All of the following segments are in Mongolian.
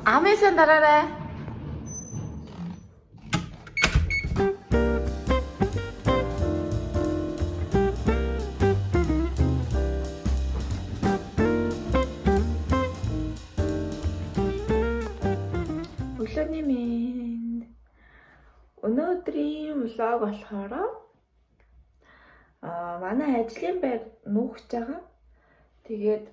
아메선 달아래. Өглөөний өнөөдрийн влог болохоор манай ажлын байр нүүгч байгаа. Тэгээд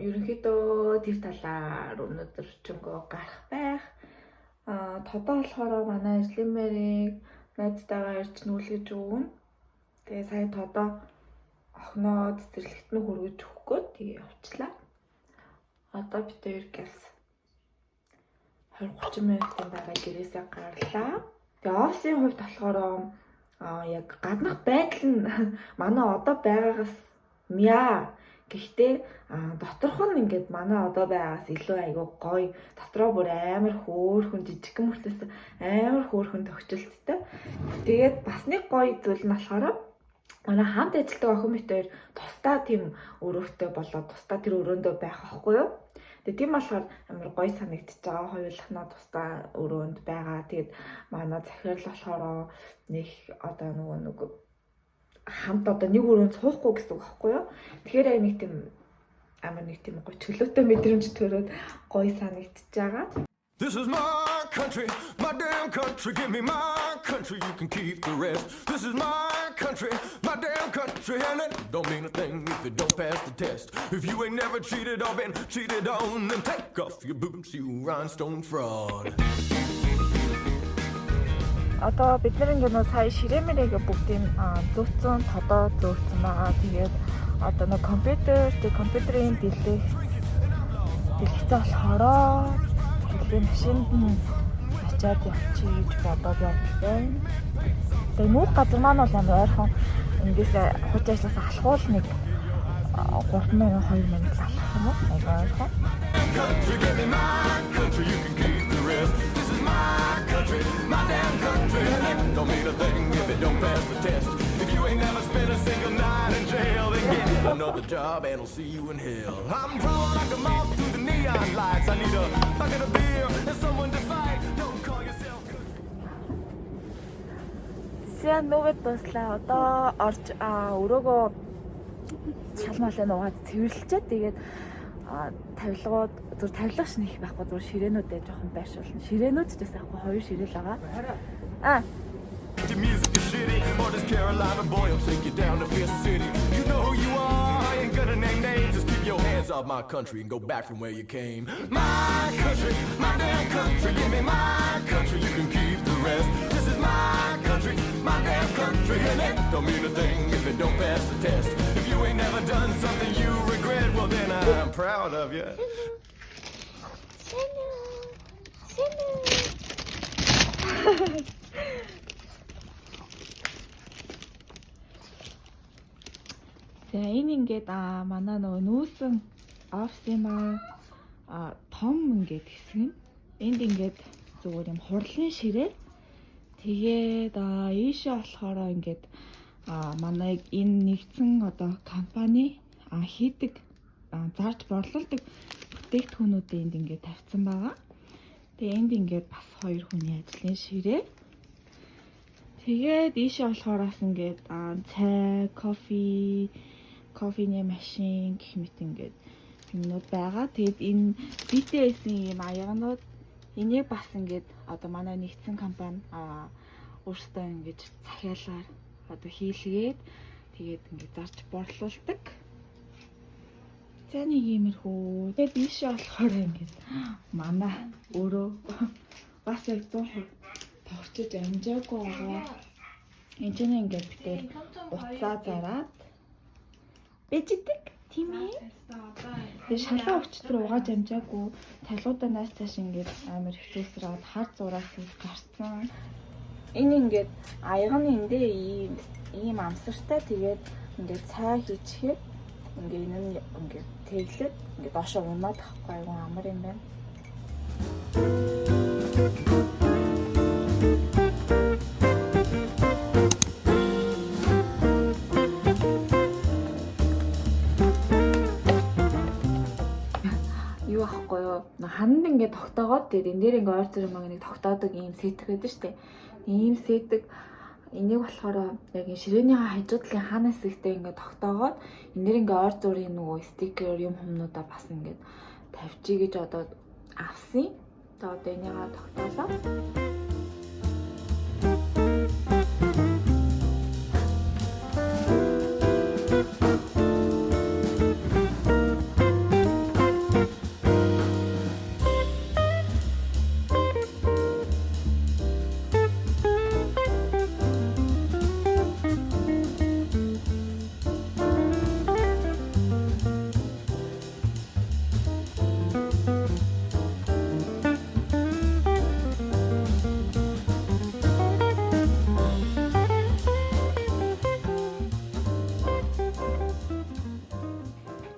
ерөнхийдөө тэр талаар өнөөдөр чөнгөө гарах байх. Тодоо болохоор манай ажлын байрыг найзтайгаа ирж нүүлгэж өгнө. Тэгээ сая тодоо охиноо цэцэрлэгт нь хүргэж өгөхгүй тэгээ явчлаа. Одоо бид хоёр газ 20-30 минутын дараа гэрээсээ гарлаа. Тэгээ офисын хувьд болохоор яг гаднах байдал нь манай одоо байгаагаас мяа. Гэхдээ доторх нь ингээд манай одоо байгаагаас илүү айгүй гоё. Дотроо бүр амар хөөрхөн жижигхэн мөртлөөс амар хөөрхөн төгсөлттэй. Тэгээд бас нэг гоё зүйл нь болохоор манай хамт ажилладаг охин мэт хоёр тусдаа тийм өрөөтэй болоод тусдаа тэр өрөөндөө байх аахгүй юу? Тэгээ тийм болохоор амар гоё санагдчихж байгаа. Хоёулахнаа тусдаа өрөөнд байгаа. Тэгээд манай захирал болохоор нэг одоо нөгөө хамт одоо нэг өрөөнд суухгүй гэсэн үг байхгүй юу? Тэгэхээр яг нэг тийм амар нэг тийм гоё чөлөөтэй мэдрэмж төрөөд гоё санагдчихж байгаа. This is my country, my damn country. Give me my country, you can keep the rest. This is my country, my damn country. And it don't mean a thing if it don't pass the test. If you ain't never cheated or been cheated on, then take off your boots, you rhinestone fraud. Одоо бид нар ингээ сая ширэмэрэг бүгдийн зөөцөн тодоо зөөцсөн байгаа. Тэгээд одоо нэг компьютерийн дэлгэцээ болохоро тэгээд машинд нь ачаад явчих гэж бодоод явж байна. Тэгээд муу газар маань бол амар ойрхон ингээс хуч ажлаас алхуул нэг 3 минут 2 минут алхах юм уу? Ойрхон. My damn country, and it don't mean a thing if it don't pass the test. If you ain't never spent a single night in jail, then get another job and I'll see you in hell. I'm drawn like a moth through the neon lights. I need a bucket of beer and someone to fight. Don't call yourself country. Сайн нүгэд дуслаа. Одоо орж өрөөгөө шалмалаа нугаад цэвэрлчихэд тэгээд тавилгууд зүр тавилга шнэх байхгүй зүр ширээнүүдээ жоохон байршуулна. Ширээнүүд ч гэсэн ахгүй хоёр ширээл байгаа. Your music is shitty, or this Carolina boy will take you down to Fifth City. You know who you are, I ain't gonna name names. Just keep your hands off my country and go back from where you came. My country, my damn country. Give me my country, you can keep the rest. This is my country, my damn country. And it don't mean a thing if it don't pass the test. If you ain't never done something you regret, well then I'm proud of you. За энэ ингээд манай нөгөө нүүсэн офисын маань том ингээд хэсэг нь энд ингээд зүгээр юм хурлын ширээ. Тэгээд ийшээ болохоор ингээд манай энэ нэгдсэн одоо компани хийдэг зарж борлуулдаг бүтээгдэхүүнүүдээ энд ингээд тавьсан байгаа. Тэгээ энд ингээд бас хоёр хүний ажлын ширээ. Тэгээд ийшээ болохоорс ингээд цай, кофений машин гэх мэт ингээд юмнууд байгаа. Тэгээд энэ BTS-ийн юм аягнууд энийг бас ингээд одоо манай нэгдсэн компани өөрсдөө ингээд захиалаар одоо хийлгээд тэгээд ингээд зарж борлуулдаг. За нэг иймэрхүү. Тэгээд ийшээ болохоор ингээд манай өөрөө бас яг 100% тогтчиж амжаагүй байгаа. Энд чинь ингээд битээр уцаа зараад бэждэг тийм ээ. Тэгээд шалаа өчтөр угааж амжаагүй талуудаа нааш цааш ингээд амар хөвсрээд хар зураас гарцсан. Энэ ингээд аягны эндээ ийм амсартай тэгээд ингээд цай хийчихээ ингээд энэ нь ингээд тэглээд ингээд доошоо унаад тахгүй айгүй амар юм байна. байхгүй юу? Ханд ингээд тогтоогоод тэгээд энэ дээр ингээд ойр зэрэг маяг нэг тогтоодог ийм сет гэдэг штэ. Ийм сетэг энийг болохоор яг энэ ширээнийхээ хажуудлын хаана хэсэгтээ ингээд тогтоогоод энэ дээр ингээд ойр зүрийн нөгөө стикер юм хүмүүдаа бас ингээд тавьчих гэж одоо авсан. Тэгээд одоо энийгээ тогтоолоо.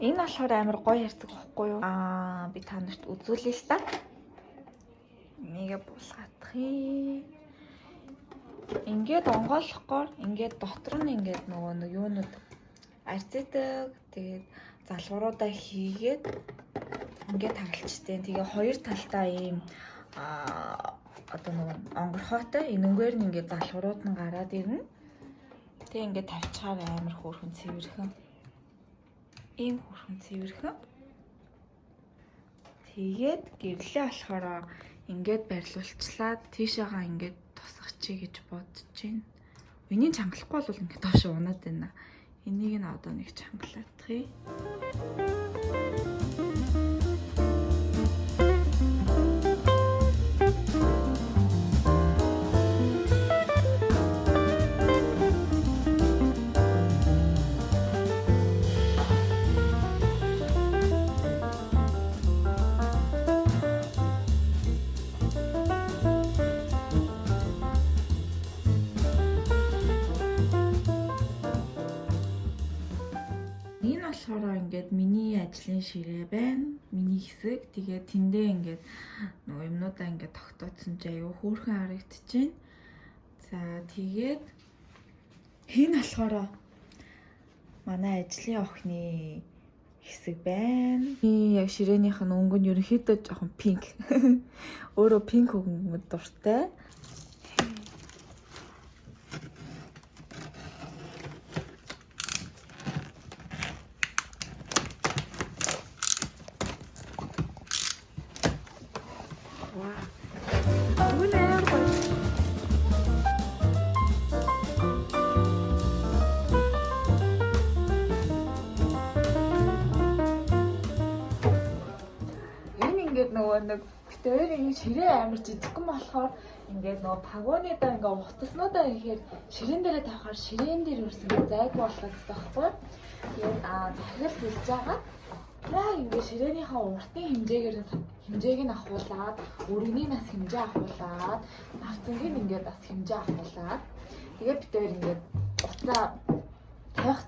Энэ болохоор амар гоё ярьдаг байхгүй юу? Би та нарт үзүүлээ л та. Энийг буулгах. Ингээд онгойлгохоор ингээд дотор нь ингээд нөгөө нэг юунууд арцдаг. Тэгээд залгууруудаа хийгээд ингээд харалчтай. Тэгээ хоёр талдаа ийм одоо нөгөө онгорхойтой энэнгээр нь ингээд залгуурууд нь гараад ирнэ. Тэгээ ингээд тавьчихаар амар хөөрхөн цэвэрхэн. Ийм хөрхөн цэвэрхэн. Тэгээд гэрлээ болохоор ингээд барилуулчлаад тийшээгаа ингээд тусгачих гэж бодож байна. Энийг чангалахгүй бол ингээд доош унаад байна. Энийг нь одоо нэг чангалаадах. болохоор ингээд миний ажлын ширээ байна. Миний хэсэг. Тэгээд тэндээ ингээд нөгөө юмнуудаа ингээд тогтооцсон чи аюу хөөрхөн харагдчихээн. За тэгээд хин болохоор манай ажлын охины хэсэг байна. Яг ширээнийх нь өнгө нь ерөнхийдөө жоохон пинк. Өөрөө пинк өнгөнд дуртай. Ингээд нөгөө нэг битэрийн ширээ амар жижигхэн болохоор ингээд нөгөө пагонидаа ингээд утаснуудаа ихээр ширээн дээрээ тавихаар ширээн дээр өрсөн зайг болоод байгаа байхгүй. Тэгээд захирал хэлж байгаа. Яг ингээд ширээнийхээ уртын хэмжээг нь ахуулаад, өргөний нас хэмжээ ахуулаад, навцангийн ингээд бас хэмжээ ахуулаад тэгээд битэр ингээд уцаа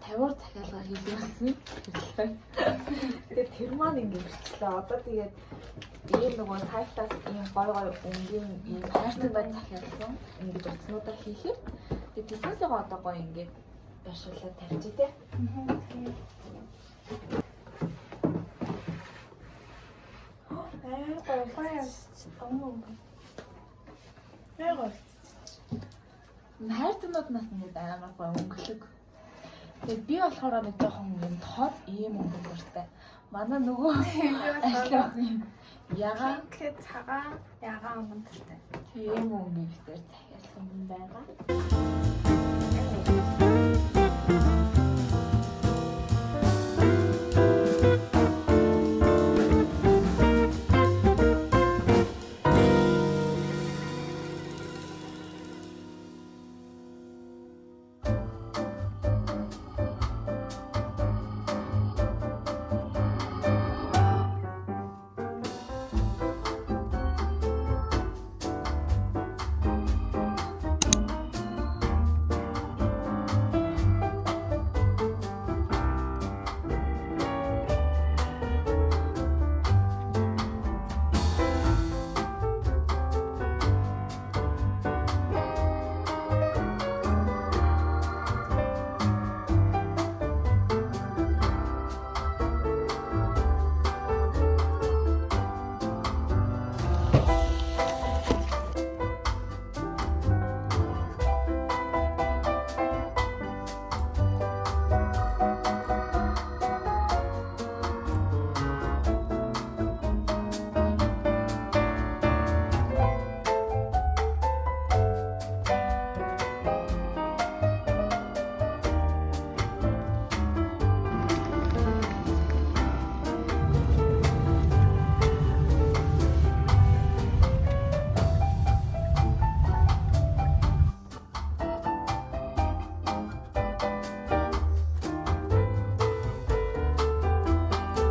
тавиар захиалгаар хийлгсэн. Тэгээд тэр маань ингээд өрчлөө. Одоо тэгээд ийм нөгөө сайтаас ийм гой өнгийн ийм хайрцагтай захиалсан ингээд утаснуудаа хийхээр тэгээд тэснээсээ одоо гоё ингээд байшуулаад тавьчих тий. Хайрцагнууд нас ингээд амар гоё өнгөлөг. Тэгээд би болохоор нэг жоохон юм тод ийм өнгө дуртай. Манай нөгөө ажлаа ягаан цагаан ягаан өнгө дуртай. Тийм өнгө битэр захиалсан юм байгаа.